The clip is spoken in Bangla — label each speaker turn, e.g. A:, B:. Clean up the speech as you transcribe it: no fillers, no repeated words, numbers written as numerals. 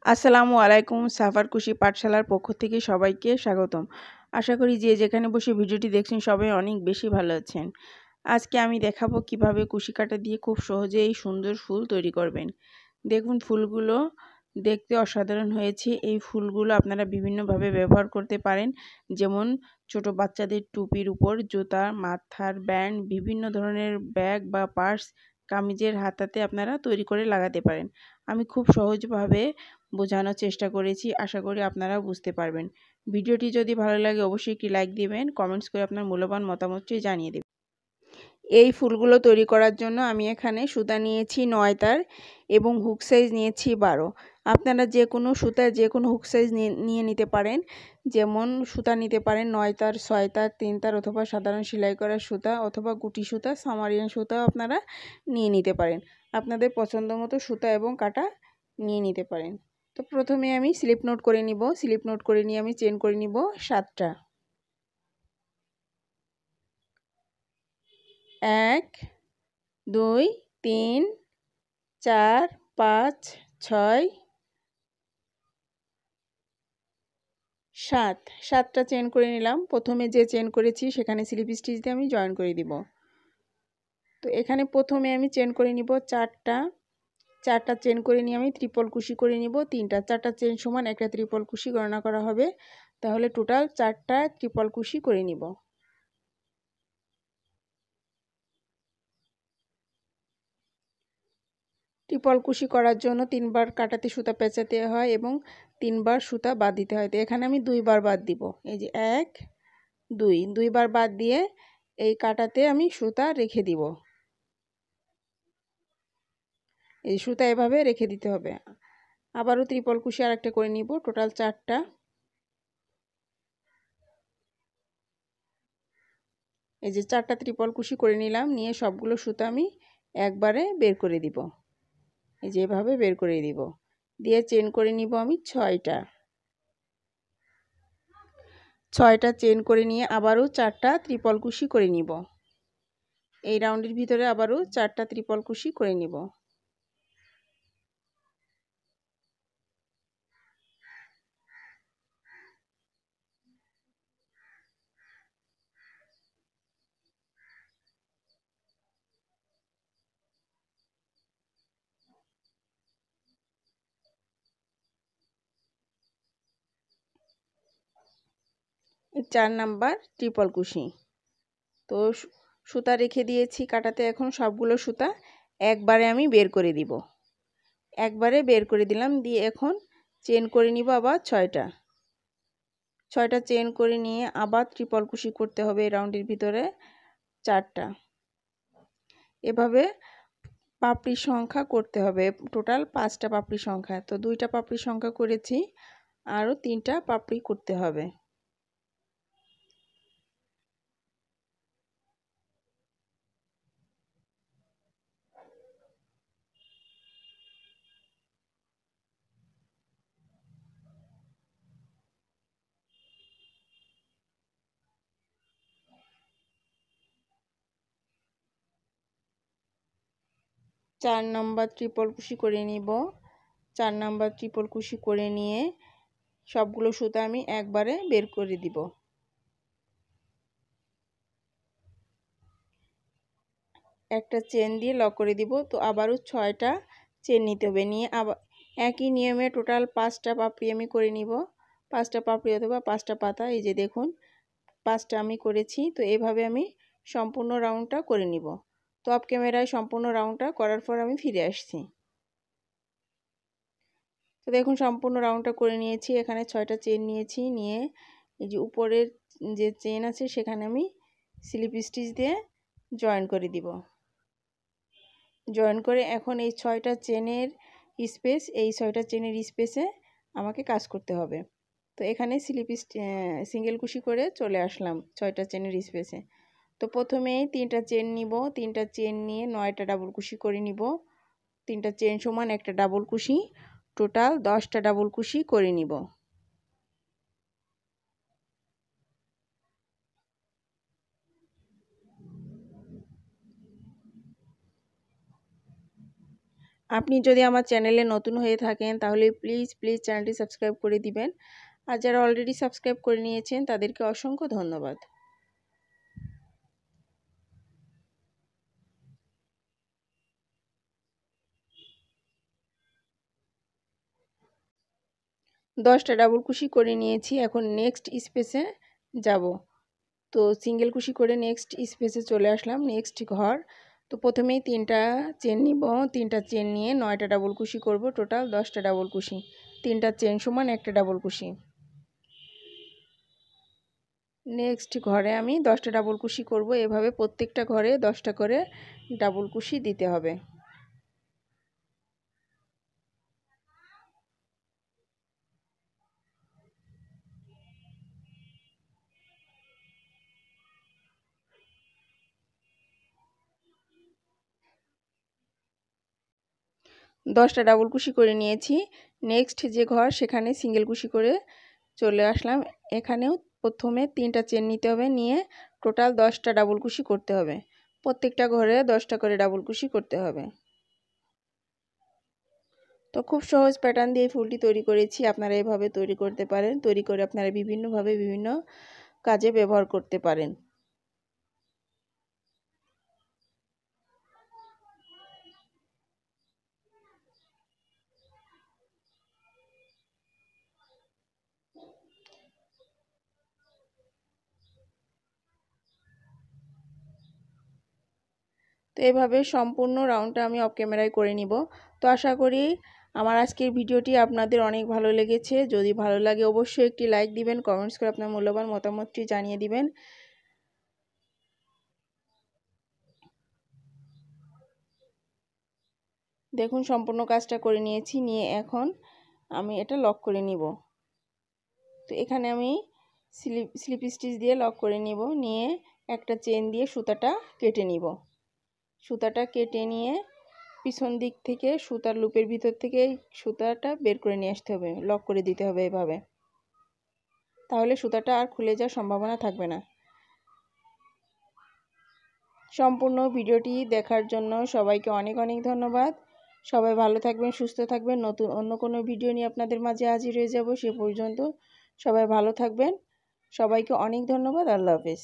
A: আসসালামু আলাইকুম। সাফার কুশি পাঠশালার পক্ষ থেকে সবাইকে স্বাগতম। আশা করি যে যেখানে বসে ভিডিওটি দেখছেন সবাই অনেক বেশি ভালো আছেন। আজকে আমি দেখাবো কিভাবে কুশি কাঁটা দিয়ে খুব সহজে এই সুন্দর ফুল তৈরি করবেন। দেখুন ফুলগুলো দেখতে অসাধারণ হয়েছে। এই ফুলগুলো আপনারা বিভিন্নভাবে ব্যবহার করতে পারেন, যেমন ছোট বাচ্চাদের টুপির উপর, জুতা, মাথার ব্যান্ড, বিভিন্ন ধরনের ব্যাগ বা পার্স, কামিজের হাতাতে আপনারা তৈরি করে লাগাতে পারেন। আমি খুব সহজভাবে বোঝানোর চেষ্টা করেছি, আশা করি আপনারাও বুঝতে পারবেন। ভিডিওটি যদি ভালো লাগে অবশ্যই একটি লাইক দিবেন, কমেন্টস করে আপনার মূল্যবান মতামতটি জানিয়ে দেবেন। এই ফুলগুলো তৈরি করার জন্য আমি এখানে সুতা নিয়েছি 9 তার এবং হুক সাইজ নিয়েছি 12। আপনারা যে কোনো সুতা যে কোনো হুক সাইজ নিয়ে নিতে পারেন, যেমন সুতা নিতে পারেন 9 তার, 6 তার, 3 তার অথবা সাধারণ সেলাই করা সুতা অথবা গুটি সুতা, সামারিয়ান সুতাও আপনারা নিয়ে নিতে পারেন। আপনাদের পছন্দ মতো সুতা এবং কাঁটা নিয়ে নিতে পারেন। তো প্রথমে আমি স্লিপ নোট করে নিব। স্লিপ নোট করে নিয়ে আমি চেন করে নিব 7টা। 1 2 3 4 5 6 7 7টা চেন করে নিলাম। প্রথমে যে চেন করেছি সেখানে স্লিপ স্টিচ দিয়ে আমি জয়েন করে দিব। তো এখানে প্রথমে আমি চেন করে নিব 4টা চেন করে নিয়ে আমি ট্রিপল কুশি করে নিব 3টা। 4টা চেন সমান একটা ট্রিপল কুশি গণনা করা হবে, তাহলে টোটাল 4টা ট্রিপল কুশি করে নিব। ট্রিপল কুশি করার জন্য 3বার কাটাতে সুতা পেঁচাতে হয় এবং 3বার সুতা বাদ দিতে হয়। তো এখানে আমি 2বার বাদ দিব। এই যে 1 2 2বার বাদ দিয়ে এই কাটাতে আমি সুতা রেখে দিব। এই সুতা এভাবে রেখে দিতে হবে। আবারও ট্রিপল কুশি আরেকটা করে নিব, টোটাল 4টা। এই যে 4টা ট্রিপল কুশি করে নিলাম, নিয়ে সবগুলো সুতা আমি একবারে বের করে দিব। এই যে এভাবে বের করে দিব, দিয়ে চেন করে নিব আমি 6টা চেন করে নিয়ে আবারও 4টা ট্রিপল কুশি করে নিব। এই রাউন্ডের ভিতরে আবারও 4টা ট্রিপল কুশি করে নিব। এই 4 নাম্বার ট্রিপল কুশি। তো সুতা রেখে দিয়েছি কাটাতে, এখন সবগুলো সুতা একবারে আমি বের করে দিব। একবারে বের করে দিলাম, দিয়ে এখন চেন করে নিব আবার 6টা চেন করে নিয়ে আবার ট্রিপল কুশি করতে হবে এই রাউন্ডের ভিতরে 4টা। এভাবে পাপড়ির সংখ্যা করতে হবে, টোটাল 5টা পাপড়ির সংখ্যা। তো 2টা পাপড়ির সংখ্যা করেছি, আরও 3টা পাপড়ি করতে হবে। চার নাম্বার ট্রিপল কুশি করে নিব। 4 নাম্বার ট্রিপল কুশি করে নিয়ে সবগুলো সুতা আমি একবারে বের করে দিব। একটা চেন দিয়ে লক করে দিব। তো আবারও 6টা চেন নিতে হবে, নিয়ে আবার একই নিয়মে টোটাল 5টা পাপড়ি আমি করে নিব। 5টা পাপড়ি অথবা 5টা পাতা, এই যে দেখুন 5টা আমি করেছি। তো এভাবে আমি সম্পূর্ণ রাউন্ডটা করে নিব। তো অফ ক্যামেরায় সম্পূর্ণ রাউন্ডটা করার পর আমি ফিরে আসছি। তো দেখুন সম্পূর্ণ রাউন্ডটা করে নিয়েছি। এখানে 6টা চেন নিয়েছি, নিয়ে এই যে উপরের যে চেন আছে সেখানে আমি স্লিপ স্টিচ দিয়ে জয়েন করে দিব। জয়েন করে এখন এই 6টা চেনের স্পেস, এই 6টা চেনের স্পেসে আমাকে কাজ করতে হবে। তো এখানে সিঙ্গেল কুশি করে চলে আসলাম 6টা চেনের স্পেসে। তো প্রথমেই 3টা চেন নিব, 3টা চেন নিয়ে 9টা ডাবল কুশি করে নিব। 3টা চেন সমান একটা ডাবল কুশি, টোটাল 10টা ডাবল কুশি করে নিব। আপনি যদি আমার চ্যানেলে নতুন হয়ে থাকেন তাহলে প্লিজ চ্যানেলটি সাবস্ক্রাইব করে দিবেন। আর যারা অলরেডি সাবস্ক্রাইব করে নিয়েছেন তাদেরকে অসংখ্য ধন্যবাদ। দশটা ডাবল কুশি করে নিয়েছি। এখন নেক্সট স্পেসে যাব। তো সিঙ্গেল কুশি করে নেক্সট স্পেসে চলে আসলাম, নেক্সট ঘর। তো প্রথমেই 3টা চেন নিব। 3টা চেন নিয়ে 9টা ডাবল কুশি করব। টোটাল 10টা ডাবল কুশি। 3টা চেন সমান একটা ডাবল কুশি। নেক্সট ঘরে আমি 10টা ডাবল কুশি করব। এভাবে প্রত্যেকটা ঘরে 10টা করে ডাবল কুশি দিতে হবে। দশটা ডাবল কুশি করে নিয়েছি। নেক্সট যে ঘর সেখানে সিঙ্গেল কুশি করে চলে আসলাম। এখানেও প্রথমে 3টা চেন নিতে হবে, নিয়ে টোটাল 10টা ডাবল কুশি করতে হবে। প্রত্যেকটা ঘরে 10টা করে ডাবল কুশি করতে হবে। তো খুব সহজ প্যাটার্ন দিয়ে ফুলটি তৈরি করেছি। আপনারা এভাবে তৈরি করতে পারেন। তৈরি করে আপনারা বিভিন্নভাবে বিভিন্ন কাজে ব্যবহার করতে পারেন। তো এভাবে সম্পূর্ণ রাউন্ডটা আমি অফ ক্যামেরায় করে নিব। তো আশা করি আমার আজকের ভিডিওটি আপনাদের অনেক ভালো লেগেছে। যদি ভালো লাগে অবশ্যই একটি লাইক দিবেন, কমেন্টস করে আপনার মূল্যবান মতামতটি জানিয়ে দিবেন। দেখুন সম্পূর্ণ কাজটা করে নিয়েছি। নিয়ে এখন আমি এটা লক করে নিব। তো এখানে আমি স্লিপ স্টিচ দিয়ে লক করে নিব। নিয়ে একটা চেন দিয়ে সুতাটা কেটে নিব। সুতাটা কেটে নিয়ে পিছন দিক থেকে সুতার লুপের ভিতর থেকে সুতাটা বের করে নিয়ে আসতে হবে, লক করে দিতে হবে এভাবে। তাহলে সুতাটা আর খুলে যাওয়ার সম্ভাবনা থাকবে না। সম্পূর্ণ ভিডিওটি দেখার জন্য সবাইকে অনেক অনেক ধন্যবাদ। সবাই ভালো থাকবেন, সুস্থ থাকবেন। নতুন অন্য কোনো ভিডিও নিয়ে আপনাদের মাঝে হাজির হয়ে যাব। সে পর্যন্ত সবাই ভালো থাকবেন। সবাইকে অনেক ধন্যবাদ। আল্লাহ হাফেজ।